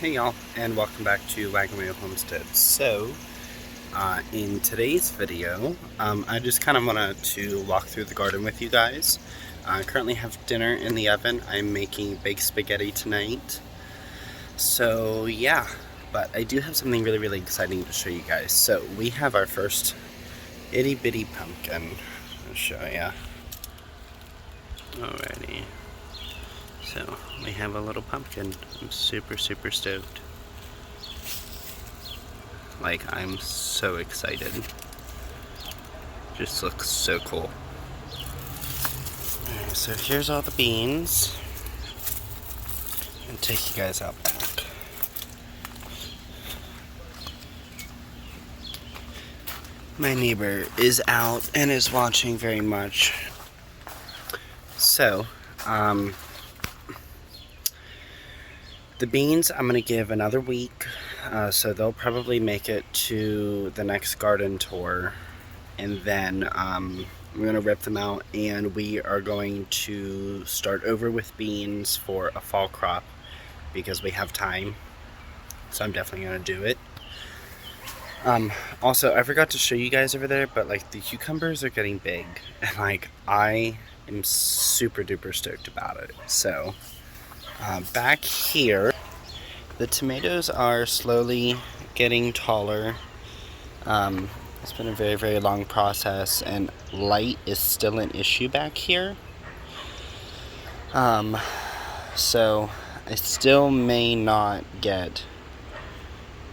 Hey y'all, and welcome back to Wagon Homestead. So, in today's video, I just kind of wanted to walk through the garden with you guys. I currently have dinner in the oven. I'm making baked spaghetti tonight. So yeah, but I do have something really exciting to show you guys. So we have our first itty bitty pumpkin. I'll show ya. Alrighty. So we have a little pumpkin. I'm super stoked. Like, I'm so excited. Just looks so cool. Alright, so here's all the beans. And take you guys out back. My neighbor is out and is watching very much. So, the beans I'm going to give another week, so they'll probably make it to the next garden tour, and then we're going to rip them out, and we are going to start over with beans for a fall crop, because we have time, so I'm definitely going to do it. Also, I forgot to show you guys over there, but like the cucumbers are getting big, and like I am super duper stoked about it. So back here, the tomatoes are slowly getting taller. It's been a very long process, and light is still an issue back here. So I still may not get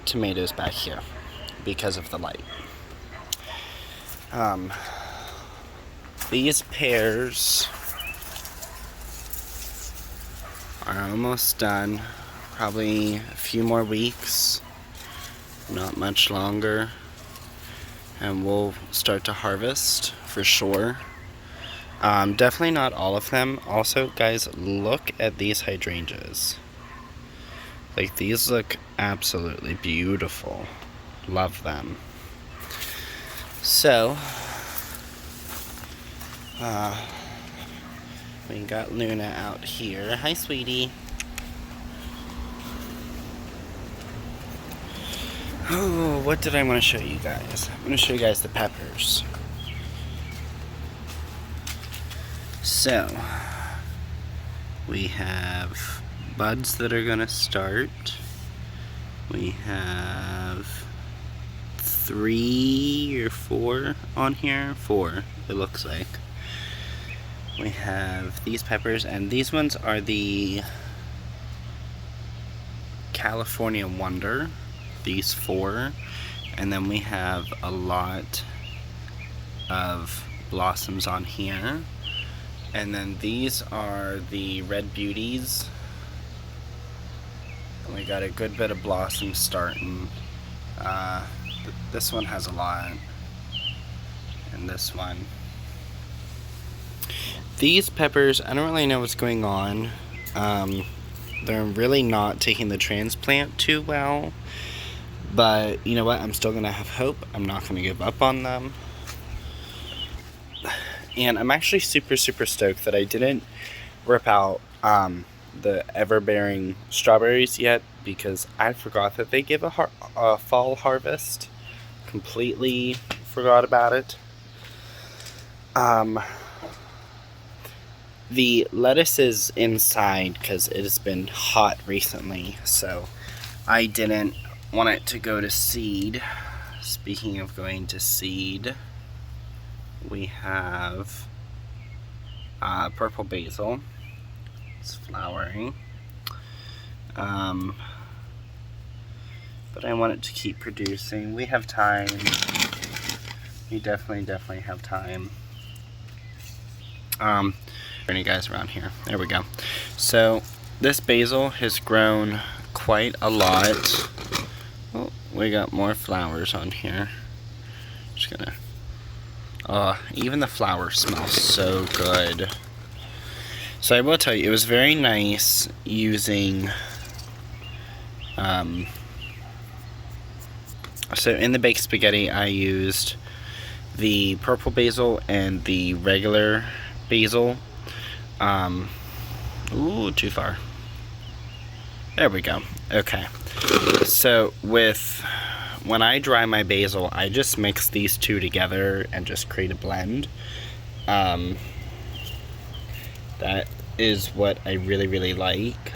tomatoes back here because of the light. These pears are almost done. Probably a few more weeks, not much longer, and we'll start to harvest for sure. Definitely not all of them. Also, guys, look at these hydrangeas. Like, these look absolutely beautiful. Love them. So, we got Luna out here. Hi, sweetie. Oh, what did I want to show you guys? I'm going to show you guys the peppers. So, we have buds that are going to start. We have 3 or 4 on here. 4, it looks like. We have these peppers, and these ones are the California Wonder. These 4, and then we have a lot of blossoms on here, and then these are the Red Beauties, and we got a good bit of blossoms starting. This one has a lot, and this one. These peppers, I don't really know what's going on. They're really not taking the transplant too well. But you know what? I'm still going to have hope. I'm not going to give up on them. And I'm actually super stoked that I didn't rip out the ever-bearing strawberries yet, because I forgot that they give a fall harvest. Completely forgot about it. The lettuce is inside because it has been hot recently, so I didn't want it to go to seed. Speaking of going to seed, we have purple basil. It's flowering. But I want it to keep producing. We have time. We definitely have time. Bring you guys around here. There we go. So this basil has grown quite a lot. Oh, we got more flowers on here. Just gonna. Even the flowers smell so good. So I will tell you, it was very nice using. So in the baked spaghetti, I used the purple basil and the regular basil. Ooh, too far. There we go. Okay. So when I dry my basil, I just mix these two together and just create a blend. That is what I really, really like.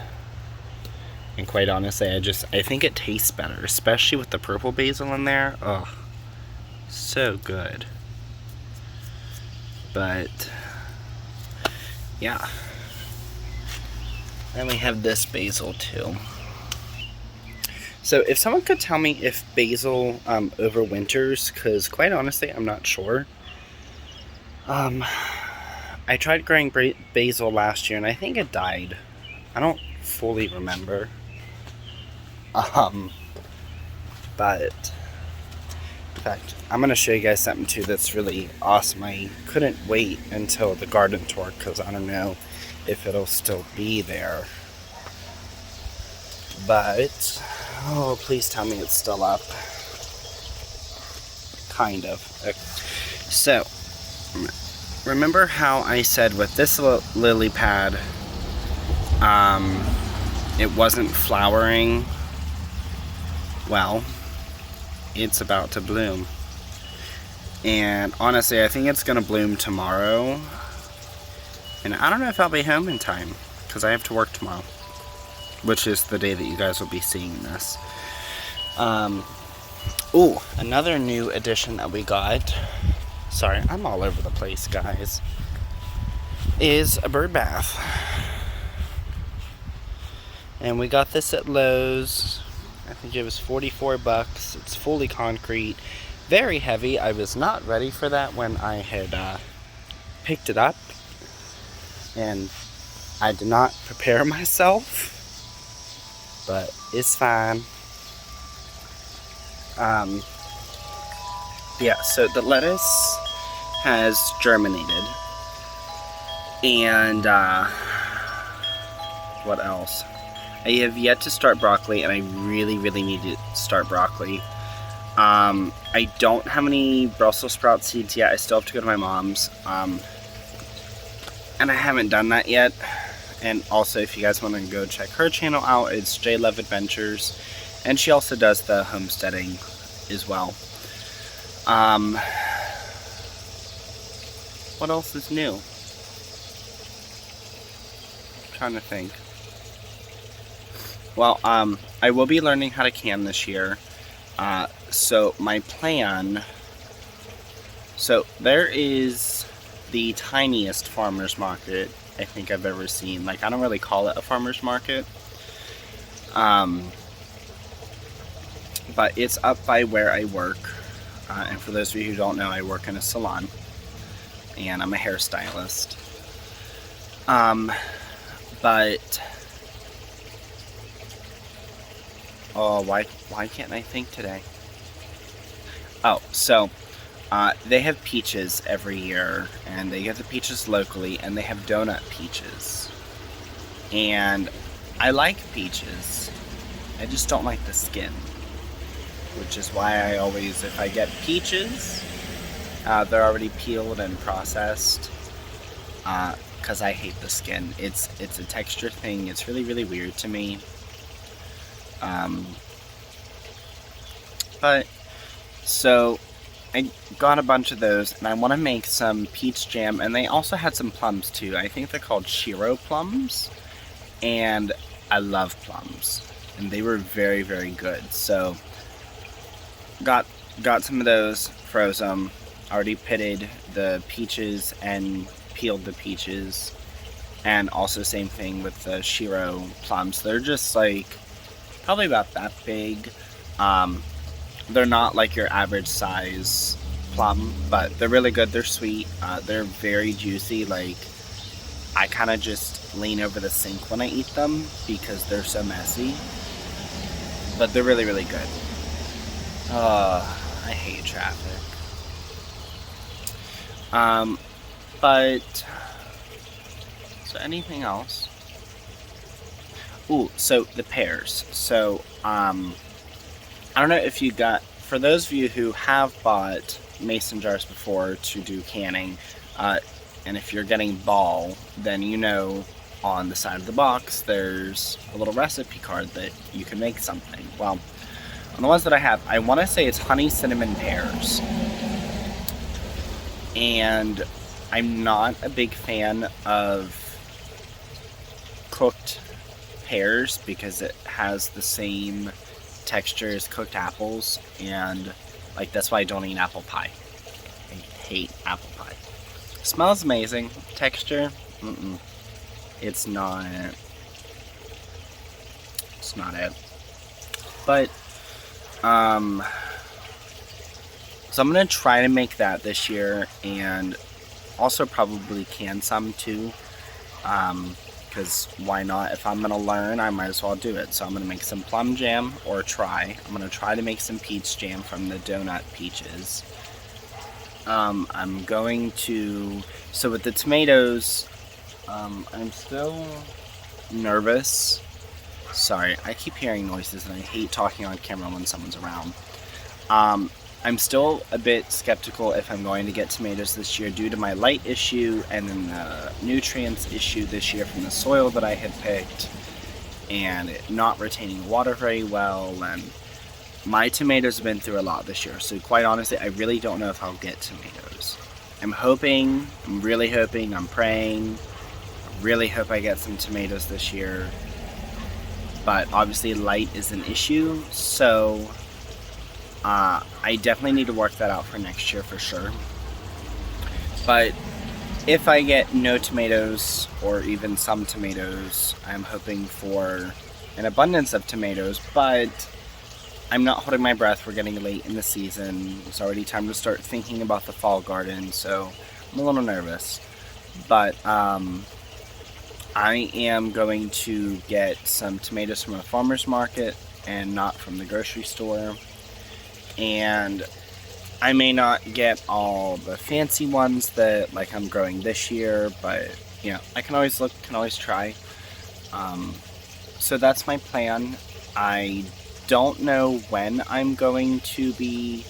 And quite honestly, I think it tastes better, especially with the purple basil in there. Oh, so good. But yeah. Then we have this basil too. So if someone could tell me if basil overwinters, because quite honestly, I'm not sure. I tried growing basil last year and I think it died. I don't fully remember. But in fact, I'm gonna show you guys something too that's really awesome. I couldn't wait until the garden tour because I don't know if it'll still be there. But oh, please tell me it's still up. Kind of. Okay. So remember how I said with this lily pad, it wasn't flowering? Well, it's about to bloom. And honestly, I think it's gonna bloom tomorrow. And I don't know if I'll be home in time, because I have to work tomorrow, which is the day that you guys will be seeing this. Oh, another new addition that we got, sorry, I'm all over the place, guys, is a bird bath. And we got this at Lowe's. I think it was 44 bucks. It's fully concrete, very heavy. I was not ready for that when I had picked it up, and I did not prepare myself, but it's fine. Yeah, so the lettuce has germinated, and what else? I have yet to start broccoli, and I really, really need to start broccoli. I don't have any Brussels sprout seeds yet. I still have to go to my mom's, and I haven't done that yet. And also, if you guys want to go check her channel out, it's J Love Adventures, and she also does the homesteading as well. What else is new? I'm trying to think. Well, I will be learning how to can this year. So my plan, so there is the tiniest farmer's market I think I've ever seen. Like, I don't really call it a farmer's market. But it's up by where I work. And for those of you who don't know, I work in a salon. And I'm a hairstylist. But oh, why can't I think today? Oh, so they have peaches every year, and they get the peaches locally, and they have donut peaches. And I like peaches. I just don't like the skin, which is why I always, if I get peaches, they're already peeled and processed, because I hate the skin. It's a texture thing. It's really, really weird to me. But so I got a bunch of those, and I want to make some peach jam, and they also had some plums too. I think they're called Shiro plums, and I love plums, and they were very, very good. So got some of those, froze them, already pitted the peaches and peeled the peaches, and also same thing with the Shiro plums. They're just like probably about that big. They're not like your average size plum, but they're really good. They're sweet. They're very juicy. Like, I kind of just lean over the sink when I eat them because they're so messy. But they're really, really good. I hate traffic. But so anything else? Ooh, so the pears. So, I don't know if you got, for those of you who have bought mason jars before to do canning, and if you're getting ball, then you know on the side of the box, there's a little recipe card that you can make something. Well, on the ones that I have, I want to say it's honey cinnamon pears. And I'm not a big fan of cooked pears because it has the same texture as cooked apples, and like that's why I don't eat apple pie. I hate apple pie. Smells amazing. Texture, it's not it. But so I'm gonna try to make that this year, and also probably can some too, because why not? If I'm gonna learn, I might as well do it. So I'm gonna make some plum jam, or I'm gonna try to make some peach jam from the donut peaches. I'm going to, so with the tomatoes, I'm still nervous. Sorry, I keep hearing noises and I hate talking on camera when someone's around. I'm still a bit skeptical if I'm going to get tomatoes this year due to my light issue and then the nutrients issue this year from the soil that I had picked and it not retaining water very well. And my tomatoes have been through a lot this year, so quite honestly, I really don't know if I'll get tomatoes. I'm really hoping, I'm praying, I really hope I get some tomatoes this year. But obviously light is an issue, so I definitely need to work that out for next year for sure. But if I get no tomatoes, or even some tomatoes, I'm hoping for an abundance of tomatoes, but I'm not holding my breath. We're getting late in the season. It's already time to start thinking about the fall garden, so I'm a little nervous. But I am going to get some tomatoes from a farmer's market and not from the grocery store. And I may not get all the fancy ones that like I'm growing this year, but you know, I can always look, can always try. So that's my plan. I don't know when I'm going to be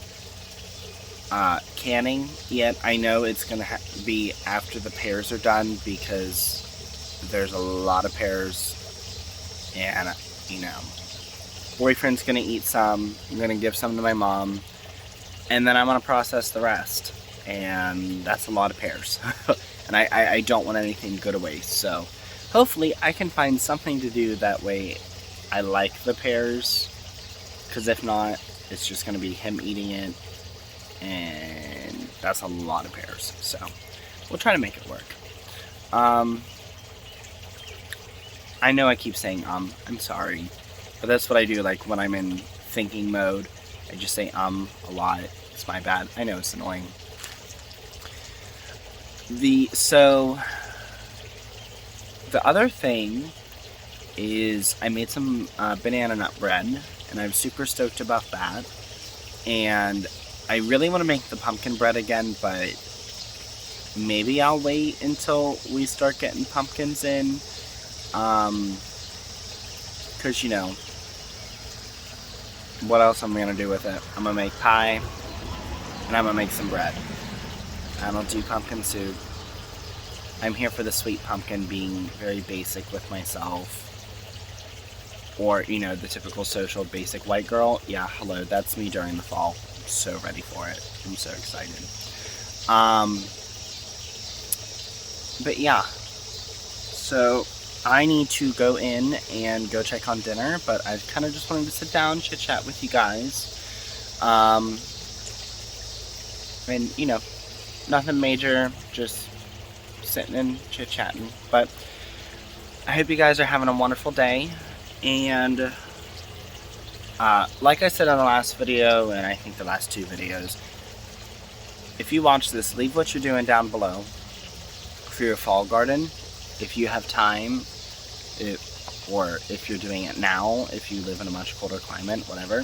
canning yet. I know it's going to be after the pears are done because there's a lot of pears and, you know, boyfriend's going to eat some, I'm going to give some to my mom, and then I'm going to process the rest. And that's a lot of pears. And I don't want anything to go to waste. So hopefully I can find something to do that way. I like the pears, because if not, it's just going to be him eating it, and that's a lot of pears. So we'll try to make it work. I know I keep saying I'm sorry, but that's what I do. Like when I'm in thinking mode, I just say a lot. It's my bad. I know it's annoying. So the other thing is I made some banana nut bread, and I'm super stoked about that. And I really want to make the pumpkin bread again, but maybe I'll wait until we start getting pumpkins in. Because, you know, what else am I going to do with it? I'm going to make pie, and I'm going to make some bread. I don't do pumpkin soup. I'm here for the sweet pumpkin, being very basic with myself. Or, you know, the typical social basic white girl. Yeah, hello, that's me during the fall. I'm so ready for it. I'm so excited. But yeah. So I need to go in and go check on dinner, but I kind of just wanted to sit down, chit chat with you guys. And, you know, nothing major, just sitting and chit chatting. But I hope you guys are having a wonderful day. And like I said in the last video, and I think the last two videos, if you watch this, leave what you're doing down below for your fall garden. If you have time, or if you're doing it now, if you live in a much colder climate, whatever.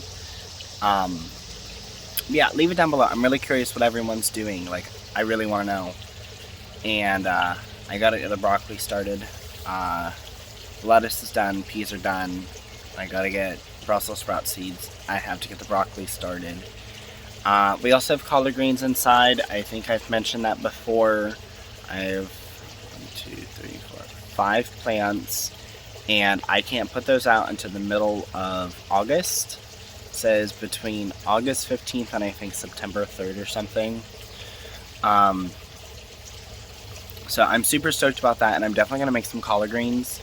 Yeah, leave it down below. I'm really curious what everyone's doing. Like, I really want to know. And I gotta get the broccoli started. Lettuce is done, peas are done. I gotta get Brussels sprout seeds. I have to get the broccoli started. We also have collard greens inside. I think I've mentioned that before. I have 5 plants, and I can't put those out until the middle of August. It says between August 15th and I think September 3rd or something. So I'm super stoked about that, and I'm definitely going to make some collard greens.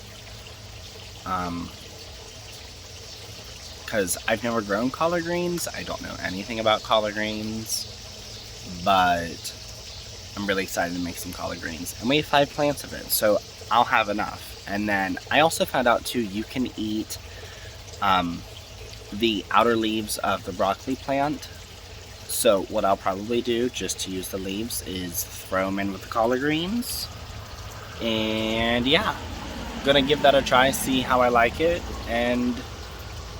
Because I've never grown collard greens. I don't know anything about collard greens. But I'm really excited to make some collard greens. And we have 5 plants of it, so I'll have enough. And then I also found out too, you can eat the outer leaves of the broccoli plant. So what I'll probably do, just to use the leaves, is throw them in with the collard greens. And yeah, I'm gonna give that a try, see how I like it. And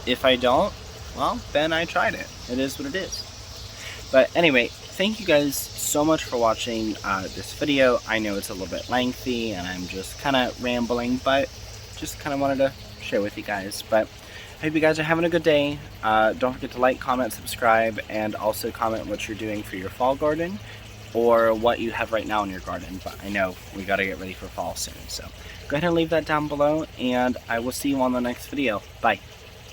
if I don't, well, then I tried it. It is what it is. But anyway, thank you guys so much for watching this video. I know it's a little bit lengthy and I'm just kind of rambling, but just kind of wanted to share with you guys. But I hope you guys are having a good day. Don't forget to like, comment, subscribe, and also comment what you're doing for your fall garden or what you have right now in your garden. But I know we got to get ready for fall soon. So go ahead and leave that down below, and I will see you on the next video. Bye.